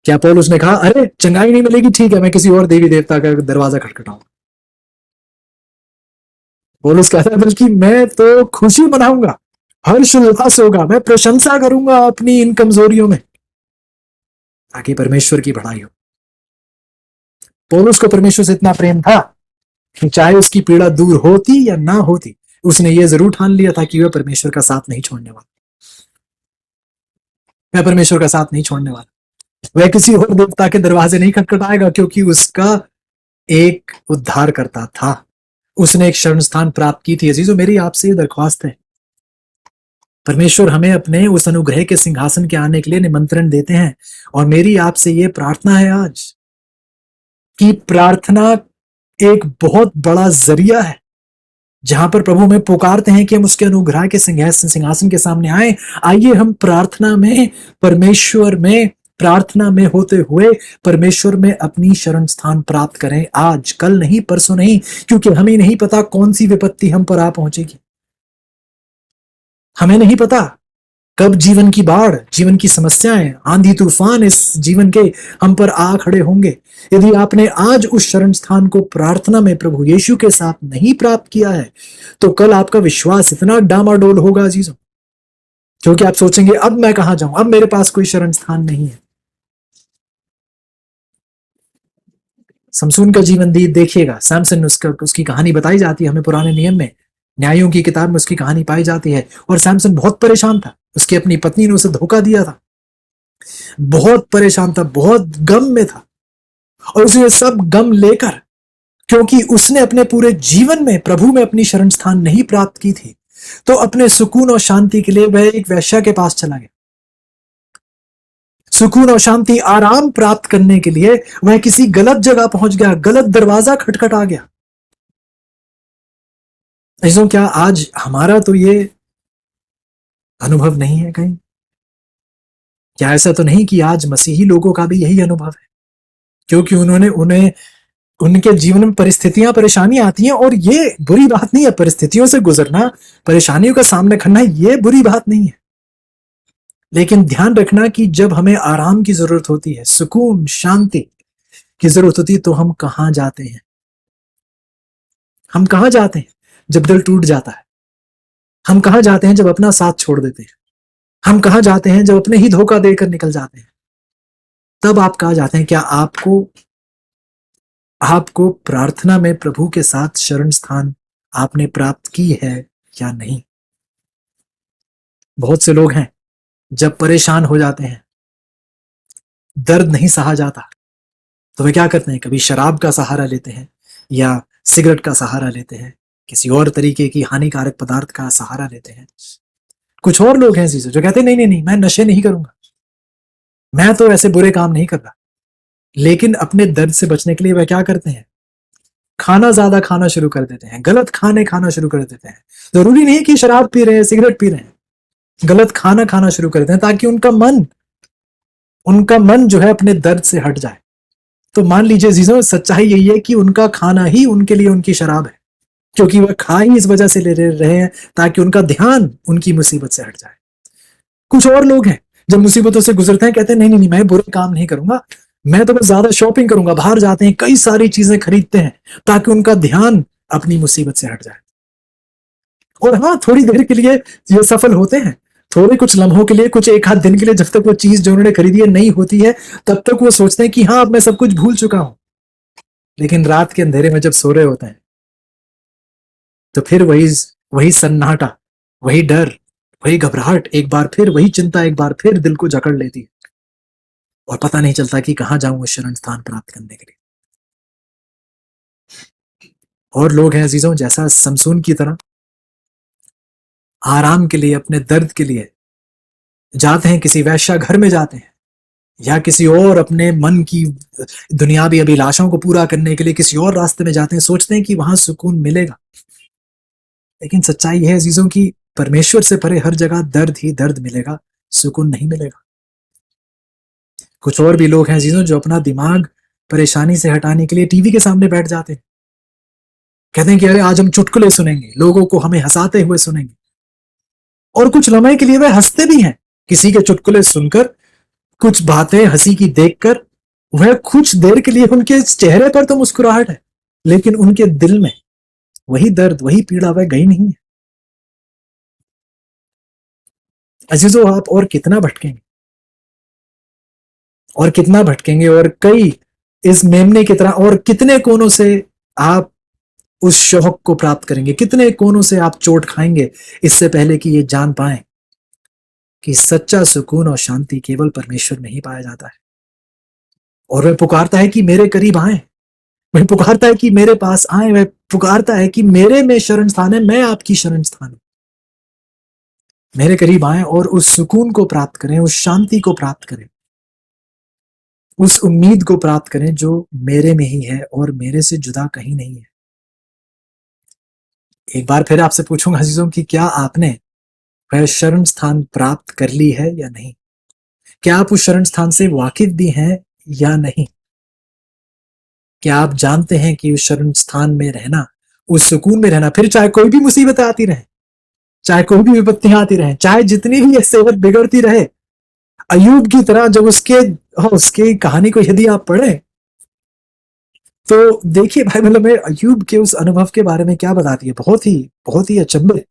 क्या पौलुस ने कहा, अरे चंगाई नहीं मिलेगी, ठीक है, मैं किसी और देवी देवता का दरवाजा खटखटाऊं? पौलुस कहता है, बल्कि मैं तो खुशी मनाऊंगा, हर्ष उल्लास होगा, मैं प्रशंसा करूंगा अपनी इन कमजोरियों में, ताकि परमेश्वर की बढ़ाई हो। पौलुस को परमेश्वर से इतना प्रेम था कि चाहे उसकी पीड़ा दूर होती या ना होती, उसने ये जरूर ठान लिया था कि वह परमेश्वर का साथ नहीं छोड़ने वाला, वह परमेश्वर का साथ नहीं छोड़ने वाला, वह किसी और देवता के दरवाजे नहीं खटखटाएगा, क्योंकि उसका एक उद्धार करता था, उसने एक शरण स्थान प्राप्त की थी। अजीजों, मेरी आपसे ये दरख्वास्त है, परमेश्वर हमें अपने उस अनुग्रह के सिंहासन के आने के लिए निमंत्रण देते हैं, और मेरी आपसे ये प्रार्थना है आज कि प्रार्थना एक बहुत बड़ा जरिया है जहां पर प्रभु में पुकारते हैं कि हम उसके अनुग्रह के सिंहासन के सामने आए। आइए हम प्रार्थना में, परमेश्वर में, प्रार्थना में होते हुए परमेश्वर में अपनी शरण स्थान प्राप्त करें, आज, कल नहीं, परसों नहीं, क्योंकि हमें नहीं पता कौन सी विपत्ति हम पर आ पहुंचेगी। हमें नहीं पता कब जीवन की बाढ़, जीवन की समस्याएं, आंधी तूफान इस जीवन के हम पर आ खड़े होंगे। यदि आपने आज उस शरण स्थान को प्रार्थना में प्रभु यीशु के साथ नहीं प्राप्त किया है, तो कल आपका विश्वास इतना डामाडोल होगा अजीजों, क्योंकि आप सोचेंगे अब मैं कहां जाऊं, अब मेरे पास कोई शरण स्थान नहीं है। समसून का जीवन देखिएगा, सैमसन, उसकी कहानी बताई जाती है हमें पुराने नियम में, न्यायों की किताब में उसकी कहानी पाई जाती है। और सैमसन बहुत परेशान था, उसकी अपनी पत्नी ने उसे धोखा दिया था, बहुत परेशान था, बहुत गम में था, और उसने सब गम लेकर, क्योंकि उसने अपने पूरे जीवन में प्रभु में अपनी शरण स्थान नहीं प्राप्त की थी, तो अपने सुकून और शांति के लिए वह एक वेश्या के पास चला गया। सुकून और शांति, आराम प्राप्त करने के लिए वह किसी गलत जगह पहुंच गया, गलत दरवाजा खटखटा गया। ऐसा क्या आज हमारा तो ये अनुभव नहीं है कहीं? क्या ऐसा तो नहीं कि आज मसीही लोगों का भी यही अनुभव है, क्योंकि उन्हें उनके जीवन में परिस्थितियां, परेशानियां आती हैं, और ये बुरी बात नहीं है, परिस्थितियों से गुजरना, परेशानियों का सामना करना, ये बुरी बात नहीं है। लेकिन ध्यान रखना कि जब हमें आराम की जरूरत होती है, सुकून, शांति की जरूरत होती है, तो हम कहां जाते हैं? हम कहां जाते हैं जब दिल टूट जाता है? हम कहां जाते हैं जब अपना साथ छोड़ देते हैं? हम कहां जाते हैं जब अपने ही धोखा देकर निकल जाते हैं? तब आप कहां जाते हैं? क्या आपको प्रार्थना में प्रभु के साथ शरण स्थान आपने प्राप्त की है या नहीं? बहुत से लोग हैं, जब परेशान हो जाते हैं, दर्द नहीं सहा जाता, तो वे क्या करते हैं? कभी शराब का सहारा लेते हैं, या सिगरेट का सहारा लेते हैं, किसी और तरीके की हानिकारक पदार्थ का सहारा लेते हैं। कुछ और लोग हैं जो कहते हैं नहीं नहीं नहीं, मैं नशे नहीं करूंगा, मैं तो ऐसे बुरे काम नहीं कर रहा। लेकिन अपने दर्द से बचने के लिए वह क्या करते हैं? खाना ज्यादा खाना शुरू कर देते हैं, गलत खाने खाना शुरू कर देते हैं। जरूरी नहीं कि शराब पी रहे हैं, सिगरेट पी रहे हैं, गलत खाना खाना शुरू कर देते हैं, ताकि उनका मन जो है अपने दर्द से हट जाए। तो मान लीजिए जीजों, सच्चाई यही है कि उनका खाना ही उनके लिए उनकी शराब है, क्योंकि वह खा ही इस वजह से ले रहे हैं ताकि उनका ध्यान उनकी मुसीबत से हट जाए। कुछ और लोग हैं, जब मुसीबतों से गुजरते हैं, कहते हैं नहीं नहीं नहीं, मैं बुरे काम नहीं करूंगा, मैं तो बस ज्यादा शॉपिंग करूंगा, बाहर जाते हैं, कई सारी चीजें खरीदते हैं ताकि उनका ध्यान अपनी मुसीबत से हट जाए। और हाँ, थोड़ी देर के लिए ये सफल होते हैं, थोड़े कुछ लम्हों के लिए, कुछ एक आध दिन के लिए, जब तक वो चीज जो उन्होंने खरीदी है नहीं होती है, तब तक वो सोचते हैं कि हाँ, अब मैं सब कुछ भूल चुका हूं। लेकिन रात के अंधेरे में जब सो रहे होते हैं, तो फिर वही वही सन्नाटा, वही डर, वही घबराहट, एक बार फिर वही चिंता, एक बार फिर दिल को जकड़ लेती है, और पता नहीं चलता कि कहां जाऊं उस शरण स्थान प्राप्त करने के लिए। और लोग हैं अजीजों, जैसा समसून की तरह आराम के लिए, अपने दर्द के लिए जाते हैं, किसी वैश्या घर में जाते हैं, या किसी और अपने मन की दुनियावी अभिलाषाओं को पूरा करने के लिए किसी और रास्ते में जाते हैं, सोचते हैं कि वहां सुकून मिलेगा। लेकिन सच्चाई है अजीजों की परमेश्वर से परे हर जगह दर्द ही दर्द मिलेगा, सुकून नहीं मिलेगा। कुछ और भी लोग हैं अजीजों, जो अपना दिमाग परेशानी से हटाने के लिए टीवी के सामने बैठ जाते हैं, कहते हैं कि अरे आज हम चुटकुले सुनेंगे, लोगों को हमें हंसाते हुए सुनेंगे। और कुछ लम्हे के लिए वह हंसते भी हैं, किसी के चुटकुले सुनकर, कुछ बातें हंसी की देखकर, वह कुछ देर के लिए उनके चेहरे पर तो मुस्कुराहट है, लेकिन उनके दिल में वही दर्द, वही पीड़ा वह गई नहीं है। अजीजों, आप और कितना भटकेंगे, और कितना भटकेंगे, और कई इस मेमने की तरह और कितने कोनों से आप उस शौक को प्राप्त करेंगे, कितने कोनों से आप चोट खाएंगे, इससे पहले कि ये जान पाए कि सच्चा सुकून और शांति केवल परमेश्वर में ही पाया जाता है। और वह पुकारता है कि मेरे करीब आए, वह पुकारता है कि मेरे पास आए, वह पुकारता है कि मेरे में शरण स्थान है, मैं आपकी शरण स्थान हूं, मेरे करीब आए और उस सुकून को प्राप्त करें, उस शांति को प्राप्त करें, उस उम्मीद को प्राप्त करें जो मेरे में ही है और मेरे से जुदा कहीं नहीं है। एक बार फिर आपसे पूछूंगा अजीजों कि क्या आपने वह शरण स्थान प्राप्त कर ली है या नहीं? क्या आप उस शरण स्थान से वाकिफ भी हैं या नहीं? क्या आप जानते हैं कि उस शरण स्थान में रहना, उस सुकून में रहना, फिर चाहे कोई भी मुसीबतें आती रहे, चाहे कोई भी विपत्तियां आती रहे, चाहे जितनी भी ये सेहत बिगड़ती रहे, अयूब की तरह जब उसके कहानी को यदि आप पढ़े तो देखिए भाई, मतलब मैं अयूब के उस अनुभव के बारे में क्या बताती है, बहुत ही अचंभित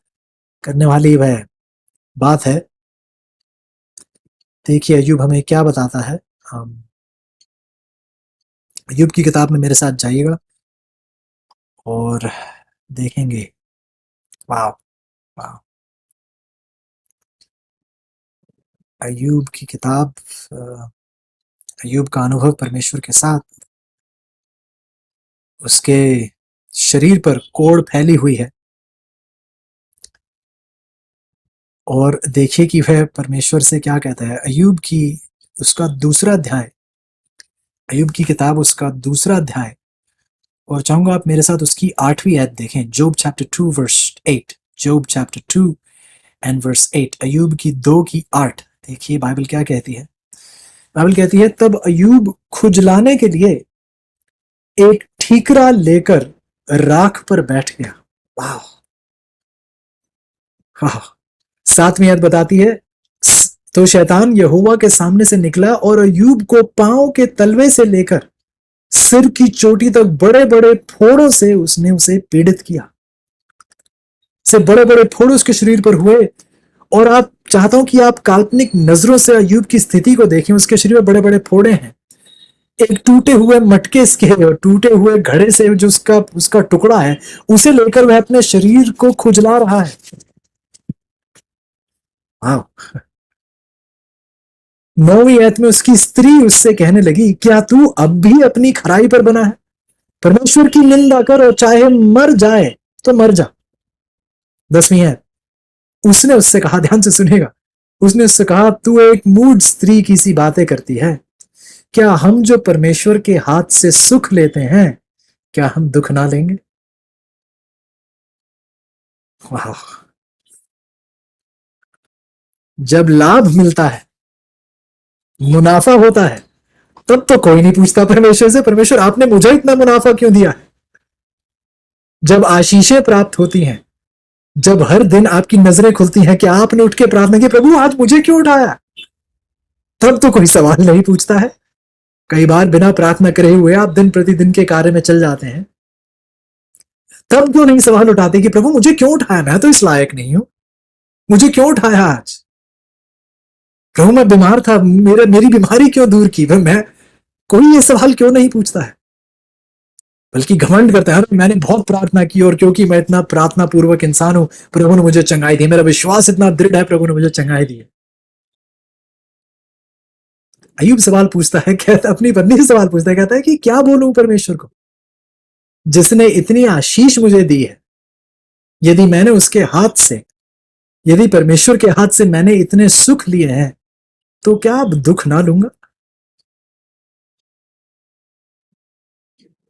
करने वाली वह बात है। देखिए अयूब हमें क्या बताता है। अयूब की किताब में मेरे साथ जाइएगा और देखेंगे। वाह, वाह, अयूब की किताब, अयूब का अनुभव परमेश्वर के साथ, उसके शरीर पर कोड़ फैली हुई है और देखिए कि वह परमेश्वर से क्या कहता है। अयूब की उसका दूसरा अध्याय, अयूब की किताब उसका दूसरा अध्याय, और चाहूंगा आप मेरे साथ उसकी 8वीं आयत देखें। Job chapter 2 verse 8, Job chapter 2 and verse 8, अयूब की 2 की 8। देखिए बाइबल क्या कहती है। बाइबल कहती है, तब अयूब खुजलाने के लिए एक ठीकरा लेकर राख पर बैठ गया। वाह, वाह। 7वीं आयत बताती है, तो शैतान यहोवा के सामने से निकला और अयूब को पांव के तलवे से लेकर सिर की चोटी तक बड़े बड़े फोड़ों से उसने उसे पीड़ित किया। से बड़े बड़े फोड़ उसके शरीर पर हुए। और आप चाहता हूं कि आप काल्पनिक नजरों से अयूब की स्थिति को देखें। उसके शरीर में बड़े बड़े फोड़े हैं, एक टूटे हुए मटके के और टूटे हुए घड़े से जो उसका उसका टुकड़ा है, उसे लेकर वह अपने शरीर को खुजला रहा है। हाँ, 9वीं आयत में उसकी स्त्री उससे कहने लगी, क्या तू अब भी अपनी खराई पर बना है? परमेश्वर की निंदा कर और चाहे मर जाए तो मर जा। 10वीं आयत, उसने उससे कहा, ध्यान से सुनेगा, उसने उससे कहा, तू एक मूढ़ स्त्री की सी बातें करती है। क्या हम जो परमेश्वर के हाथ से सुख लेते हैं, क्या हम दुख ना लेंगे? वाह, जब लाभ मिलता है, मुनाफा होता है, तब तो कोई नहीं पूछता परमेश्वर से, परमेश्वर आपने मुझे इतना मुनाफा क्यों दिया है? जब आशीषें प्राप्त होती हैं, जब हर दिन आपकी नजरें खुलती हैं कि आपने उठ के प्रार्थना की, प्रभु आज मुझे क्यों उठाया, तब तो कोई सवाल नहीं पूछता है। कई बार बिना प्रार्थना करे हुए आप दिन प्रतिदिन के कार्य में चल जाते हैं, तब क्यों नहीं सवाल उठाते कि प्रभु मुझे क्यों उठाया, मैं तो इस लायक नहीं हूं, मुझे क्यों उठाया आज? प्रभु मैं बीमार था, मेरी बीमारी क्यों दूर की? मैं, कोई ये सवाल क्यों नहीं पूछता है, बल्कि घमंड करता है, मैंने बहुत प्रार्थना की और क्योंकि मैं इतना प्रार्थना पूर्वक इंसान हूं, प्रभु ने मुझे चंगाई दी, मेरा विश्वास इतना दृढ़ है, प्रभु ने मुझे चंगाई दी है। अयूब सवाल पूछता है, कहता अपनी पत्नी से सवाल पूछता है, कहता है कि क्या बोलूं परमेश्वर को, जिसने इतनी आशीष मुझे दी है, यदि मैंने उसके हाथ से, यदि परमेश्वर के हाथ से मैंने इतने सुख लिए हैं, तो क्या अब दुख ना लूंगा?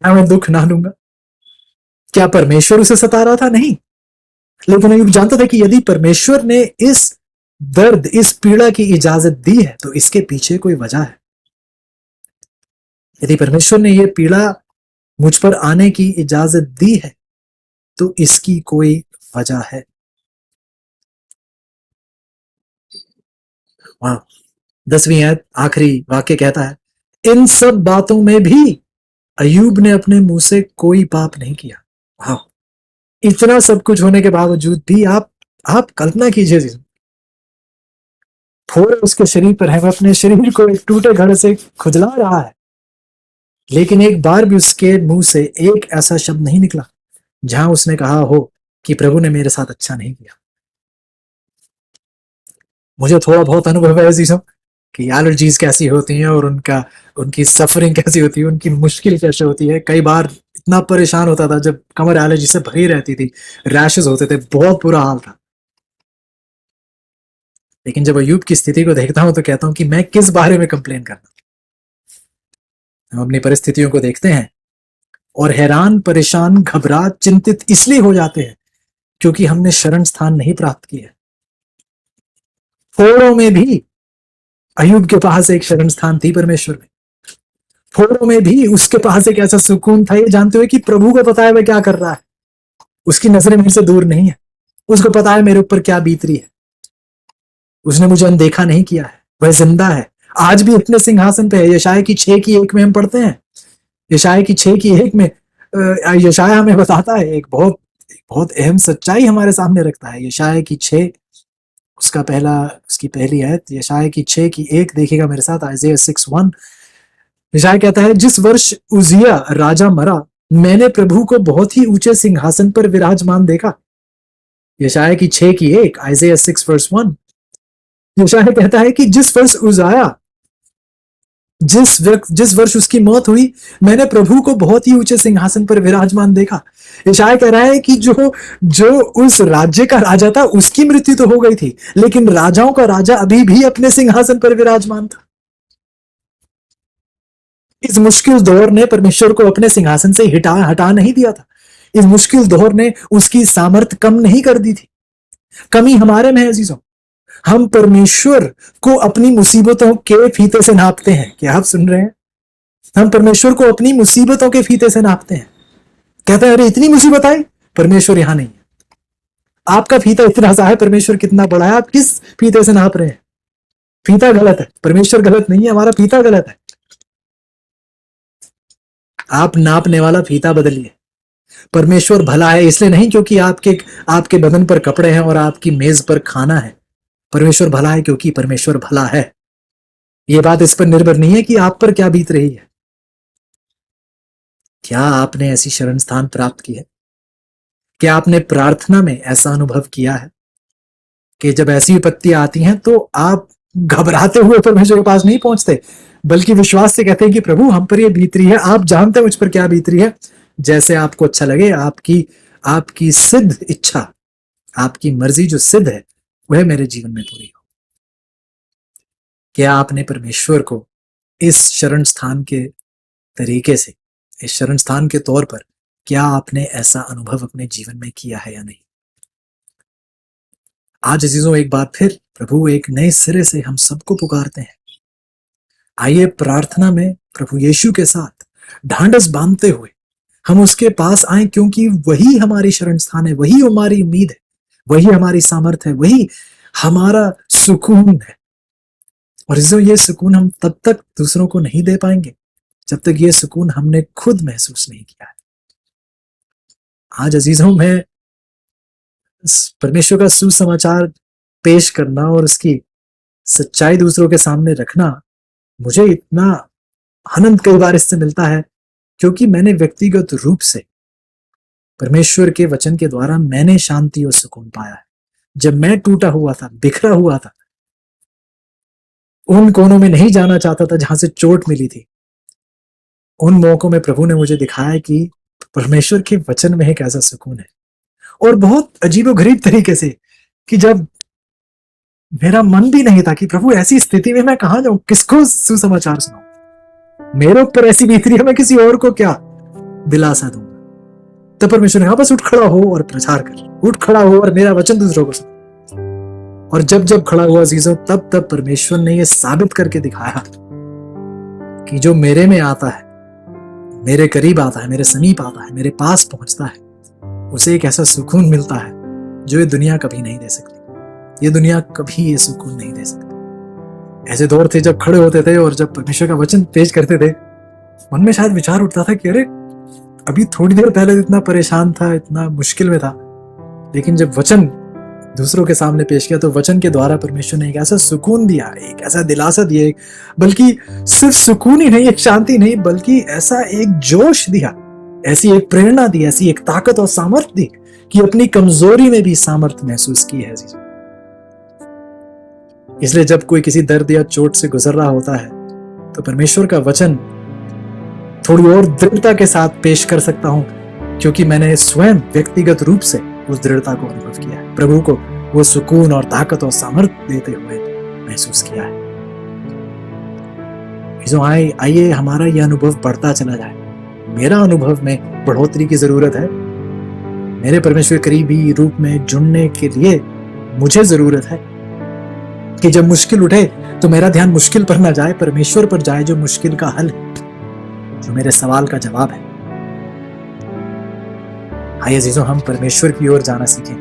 क्या मैं दुख ना लूंगा? क्या परमेश्वर उसे सता रहा था? नहीं, लेकिन अयूब जानता था कि यदि परमेश्वर ने इस दर्द, इस पीड़ा की इजाजत दी है, तो इसके पीछे कोई वजह है। यदि परमेश्वर ने यह पीड़ा मुझ पर आने की इजाजत दी है, तो इसकी कोई वजह है। वहां 10वीं आयत आखिरी वाक्य कहता है, इन सब बातों में भी अयूब ने अपने मुंह से कोई पाप नहीं किया। हाँ, इतना सब कुछ होने के बावजूद भी आप कल्पना कीजिए, फोड़े उसके शरीर पर है, वह अपने शरीर को एक टूटे घर से खुजला रहा है, लेकिन एक बार भी उसके मुंह से एक ऐसा शब्द नहीं निकला जहां उसने कहा हो कि प्रभु ने मेरे साथ अच्छा नहीं किया। मुझे थोड़ा बहुत अनुभव है, कि एलर्जीज कैसी होती हैं और उनकी सफरिंग कैसी होती है, उनकी मुश्किल कैसे होती है। कई बार इतना परेशान होता था जब कमर एलर्जी से भरी रहती थी, रैशेस होते थे, बहुत बुरा हाल था। लेकिन जब अयूब की स्थिति को देखता हूं तो कहता हूं कि मैं किस बारे में कंप्लेन करना। हम अपनी परिस्थितियों को देखते हैं और हैरान, परेशान, घबरा, चिंतित इसलिए हो जाते हैं क्योंकि हमने शरण स्थान नहीं प्राप्त किया। फोड़ों में भी अयूब के पास एक शरण स्थान थी परमेश्वर में। फोड़ों में भी उसके पास एक ऐसा सुकून था, ये जानते हुए कि प्रभु को पता है वह क्या कर रहा है, उसकी नजरें मेरे से दूर नहीं है, उसको पता है मेरे ऊपर क्या बीत रही है, उसने मुझे अनदेखा नहीं किया है, वह जिंदा है, आज भी अपने सिंहासन पे है। यशाया की 6:1 में हम पढ़ते हैं, यशाया की 6:1 में यशाया हमें बताता है, एक बहुत अहम सच्चाई हमारे सामने रखता है। यशाया की 6 उसकी पहली आयत, यशाया की 6:1 देखिएगा मेरे साथ, आइज़ाया 6:1। यशाया कहता है, जिस वर्ष उजिया राजा मरा, मैंने प्रभु को बहुत ही ऊंचे सिंहासन पर विराजमान देखा। यशाया की 6:1, आइज़ाया 6:1। यशाया कहता है कि जिस वर्ष उजाया, जिस वर्ष उसकी मौत हुई, मैंने प्रभु को बहुत ही ऊंचे सिंहासन पर विराजमान देखा। यशाया कह रहा है कि जो उस राज्य का राजा था, उसकी मृत्यु तो हो गई थी, लेकिन राजाओं का राजा अभी भी अपने सिंहासन पर विराजमान था। इस मुश्किल दौर ने परमेश्वर को अपने सिंहासन से हटा नहीं दिया था। इस मुश्किल दौर ने उसकी सामर्थ कम नहीं कर दी थी। कमी हमारे में है अजीजों, हम परमेश्वर को अपनी मुसीबतों के फीते से नापते हैं। क्या आप सुन रहे हैं? हम परमेश्वर को अपनी मुसीबतों के फीते से नापते हैं। कहते हैं, अरे इतनी मुसीबत आई, परमेश्वर यहां नहीं है। आपका फीता इतना सा है, परमेश्वर कितना बड़ा है, आप किस फीते से नाप रहे हैं? फीता गलत है, परमेश्वर गलत नहीं है, हमारा फीता गलत है। आप नापने वाला फीता बदलिए। परमेश्वर भला है इसलिए नहीं क्योंकि आपके बदन पर कपड़े हैं और आपकी मेज पर खाना है। परमेश्वर भला है क्योंकि परमेश्वर भला है। यह बात इस पर निर्भर नहीं है कि आप पर क्या बीत रही है। क्या आपने ऐसी शरण स्थान प्राप्त की है? क्या आपने प्रार्थना में ऐसा अनुभव किया है कि जब ऐसी विपत्तियां आती हैं तो आप घबराते हुए परमेश्वर के पास नहीं पहुंचते, बल्कि विश्वास से कहते हैं कि प्रभु हम पर यह बीत रही है, आप जानते हैं मुझ पर क्या बीत रही है, जैसे आपको अच्छा लगे, आपकी सिद्ध इच्छा, आपकी मर्जी जो सिद्ध है वह मेरे जीवन में पूरी हो। क्या आपने परमेश्वर को इस शरण स्थान के तरीके से, इस शरण स्थान के तौर पर, क्या आपने ऐसा अनुभव अपने जीवन में किया है या नहीं? आज अजीजों, एक बार फिर प्रभु एक नए सिरे से हम सबको पुकारते हैं। आइए प्रार्थना में प्रभु यीशु के साथ ढांढस बांधते हुए हम उसके पास आए, क्योंकि वही हमारी शरण स्थान है, वही हमारी उम्मीद है, वही हमारी सामर्थ है, वही हमारा सुकून है। और ये सुकून हम तब तक दूसरों को नहीं दे पाएंगे जब तक ये सुकून हमने खुद महसूस नहीं किया है। आज अजीजों, मैं परमेश्वर का सुसमाचार पेश करना और उसकी सच्चाई दूसरों के सामने रखना, मुझे इतना आनंद कई बार इससे मिलता है क्योंकि मैंने व्यक्तिगत रूप से परमेश्वर के वचन के द्वारा मैंने शांति और सुकून पाया है। जब मैं टूटा हुआ था, बिखरा हुआ था, उन कोनों में नहीं जाना चाहता था जहां से चोट मिली थी, उन मौकों में प्रभु ने मुझे दिखाया कि परमेश्वर के वचन में एक ऐसा सुकून है। और बहुत अजीबोगरीब तरीके से कि जब मेरा मन भी नहीं था कि प्रभु ऐसी स्थिति में मैं कहां जाऊं, किसको सुसमाचार सुनाऊं, मेरे ऊपर ऐसी बीतरी है, मैं किसी और को क्या दिलासा दूंगा। तब परमेश्वर ने कहा, बस उठ खड़ा हो और प्रचार कर, उठ खड़ा हो और मेरा वचन दूसरों को सुना। और जब खड़ा हुआ अजीजों, तब परमेश्वर ने यह साबित करके दिखाया कि जो मेरे में आता है, मेरे करीब आता है, मेरे समीप आता है, मेरे पास पहुंचता है, उसे एक ऐसा सुकून मिलता है जो ये दुनिया कभी नहीं दे सकती। ये दुनिया कभी ये सुकून नहीं दे सकती। ऐसे दौर थे जब खड़े होते थे और जब परमेश्वर का वचन पेश करते थे, मन में शायद विचार उठता था कि अरे अभी थोड़ी देर पहले इतना परेशान था, इतना मुश्किल में था, लेकिन जब वचन दूसरों के सामने पेश किया तो वचन के द्वारा परमेश्वर ने एक ऐसा सुकून दिया, एक ऐसा दिलासा दिया, बल्कि सिर्फ सुकून ही नहीं, एक शांति नहीं, बल्कि ऐसा एक जोश दिया, ऐसी एक प्रेरणा दी, ऐसी एक ताकत और सामर्थ्य दी कि अपनी कमजोरी में भी सामर्थ्य महसूस की है। इसलिए जब कोई किसी दर्द या चोट से गुजर रहा होता है तो परमेश्वर का वचन थोड़ी और दृढ़ता के साथ पेश कर सकता हूं, क्योंकि मैंने स्वयं व्यक्तिगत रूप से उस दृढ़ता को अनुभव किया है। प्रभु को वो सुकून और ताकत और सामर्थ्य देते हुए महसूस किया है। आइए हमारा यह अनुभव बढ़ता चला जाए। मेरा अनुभव में बढ़ोतरी की जरूरत है। मेरे परमेश्वर करीबी रूप में जुड़ने के लिए मुझे जरूरत है कि जब मुश्किल उठे तो मेरा ध्यान मुश्किल पर ना जाए, परमेश्वर पर जाए जो मुश्किल का हल है, जो मेरे सवाल का जवाब है। आइए अजीजों, हम परमेश्वर की ओर जाना सीखें।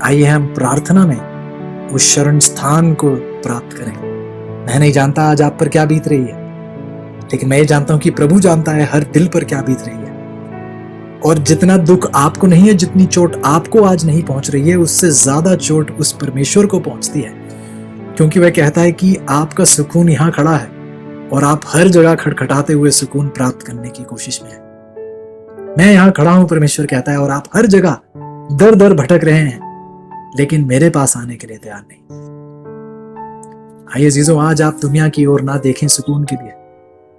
आइए हम प्रार्थना में उस शरण स्थान को प्राप्त करें। मैं नहीं जानता आज आप पर क्या बीत रही है, लेकिन मैं ये जानता हूं कि प्रभु जानता है हर दिल पर क्या बीत रही है। और जितना दुख आपको नहीं है, जितनी चोट आपको आज नहीं पहुंच रही है, उससे ज्यादा चोट उस परमेश्वर को पहुंचती है, क्योंकि वह कहता है कि आपका सुकून यहां खड़ा है और आप हर जगह खटखटाते हुए सुकून प्राप्त करने की कोशिश में है। मैं यहां खड़ा हूं, परमेश्वर कहता है, और आप हर जगह दर दर भटक रहे हैं, लेकिन मेरे पास आने के लिए तैयार नहीं। आइए अजीजों, आज आप दुनिया की ओर ना देखें सुकून के लिए,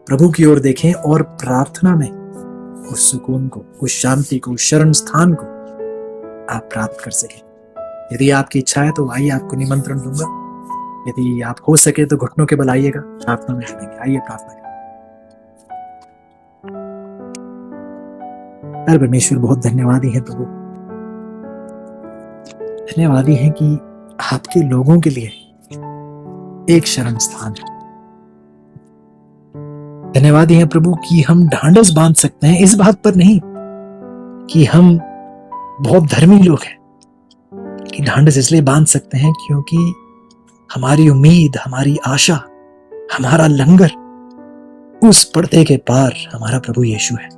प्रभु की ओर देखें और प्रार्थना में उस सुकून को, उस शांति को, उस शरण स्थान को आप प्राप्त कर सकें। यदि आपकी इच्छा है तो आइए, आपको निमंत्रण दूंगा। यदि आप हो सके तो घुटनों के बल आइएगा, प्रार्थना में जुड़ेंगे। आइए प्रार्थना करें। अरे परमेश्वर, बहुत धन्यवादी है प्रभु, धन्यवादी है कि आपके लोगों के लिए एक शरण स्थान है। धन्यवादी है प्रभु कि हम ढांढस बांध सकते हैं, इस बात पर नहीं कि हम बहुत धर्मी लोग हैं, कि ढांढस इसलिए बांध सकते हैं क्योंकि हमारी उम्मीद, हमारी आशा, हमारा लंगर उस पर्दे के पार हमारा प्रभु यीशु है।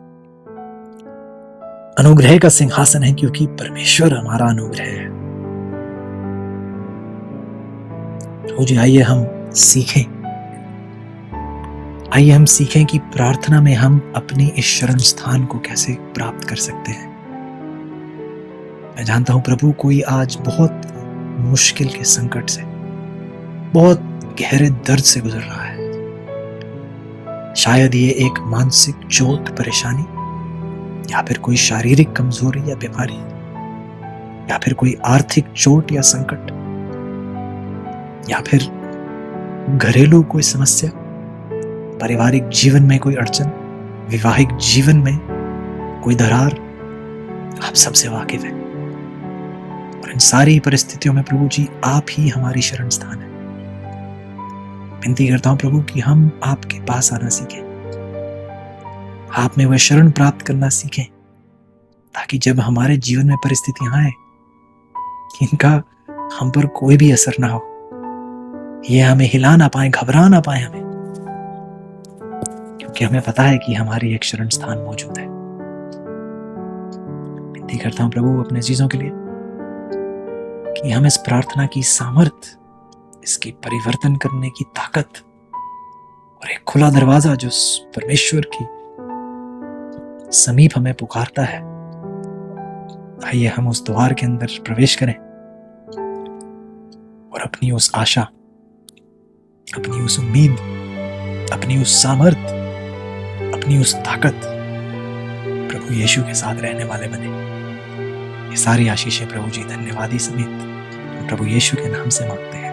अनुग्रह का सिंहासन है, क्योंकि परमेश्वर हमारा अनुग्रह है। प्रभु जी, आइए हम सीखें, आइए हम सीखें कि प्रार्थना में हम अपनी इस शरण स्थान को कैसे प्राप्त कर सकते हैं। मैं जानता हूं प्रभु, कोई आज बहुत मुश्किल के संकट से, बहुत गहरे दर्द से गुजर रहा है। शायद ये एक मानसिक चोट, परेशानी, या फिर कोई शारीरिक कमजोरी या बीमारी, या फिर कोई आर्थिक चोट या संकट, या फिर घरेलू कोई समस्या, पारिवारिक जीवन में कोई अड़चन, वैवाहिक जीवन में कोई दरार, आप सबसे वाकिफ हैं। और इन सारी परिस्थितियों में प्रभु जी, आप ही हमारी शरण स्थान है। विनती करता हूं प्रभु कि हम आपके पास आना सीखें, आप में वह शरण प्राप्त करना सीखें, ताकि जब हमारे जीवन में परिस्थितियां आए, इनका हम पर कोई भी असर ना हो, ये हमें हिला ना पाए, घबरा ना पाए हमें, क्योंकि हमें पता है कि हमारी एक शरण स्थान मौजूद है। विनती करता हूं प्रभु अपने चीजों के लिए कि हम इस प्रार्थना की सामर्थ, इसकी परिवर्तन करने की ताकत और एक खुला दरवाजा जो परमेश्वर की समीप हमें पुकारता है, आइए हम उस द्वार के अंदर प्रवेश करें और अपनी उस आशा, अपनी उस उम्मीद, अपनी उस सामर्थ, अपनी उस ताकत प्रभु यीशु के साथ रहने वाले बने। ये सारी आशीषें प्रभु जी धन्यवादी समेत प्रभु यीशु के नाम से मांगते हैं।